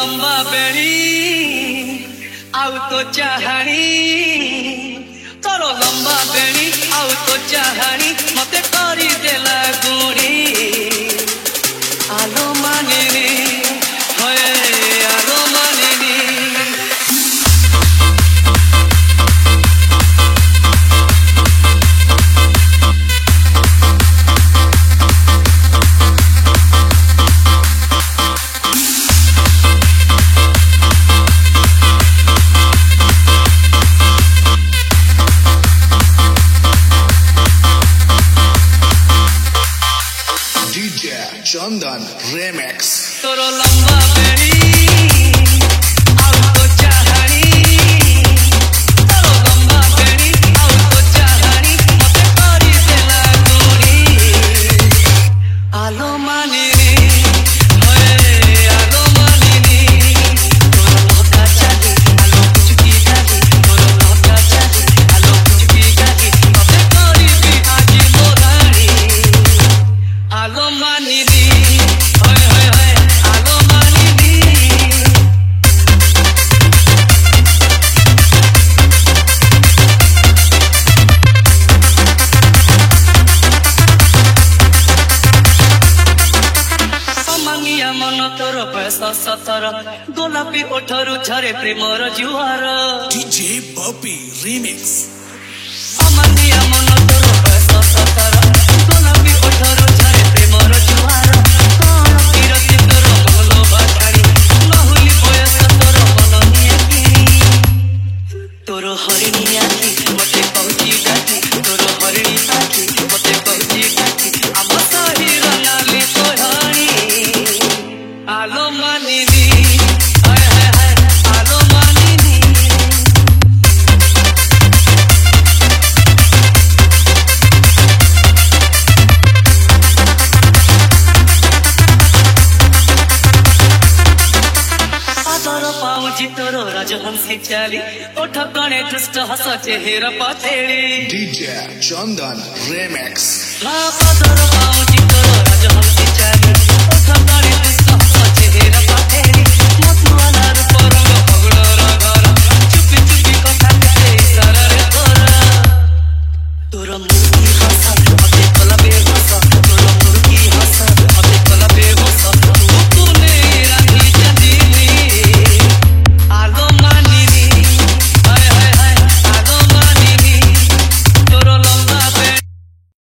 लंबा बेड़ी आउ तो चाहानी तोर लंबा बेड़ी आउ तो चाहानी मते करी देला गुड़ी आलो मानिनी होए आलो मानिनी चंदन रेमिक्स तोरो लंबा बेड़ी आउ तो चाहानी तोरो लंबा बेड़ी आउ तो चाहानी मते करी देला गुड़ी आलो मानिनी होए आलो मानिनी तोरो लका चाली आलो कुचकी गाली तोरो लका चाली आलो कुचकी गाली मते करी भी आजी मोरानी आलो मानिनी मन तोर पैसा सतर गोलापी ओठरू झरे प्रेमर जुआर डीजे पपी रिमिक्स अमनिया मन तोर पैसा सतर गोलापी ओठरू झरे प्रेमर जुआर कोन किरति तोर भलो बाछाड़ी नहुली बयस तोर मननिया की तोर हरिणिया की मते कहूची डाकी तोर हरिणी साथी मते कहूची डाकी आम सही रंगाली तोहानी आलो मानिनी हाय हाय हाय आलो मानिनी आदर पाउजी तोर राजहंसी चाली ओठ कणे दुष्ट हस चेहरा पतेड़ी डीजे चंदन रेमिक्स आदर पाउजी तोर राजहंसी चाली ओठ कणे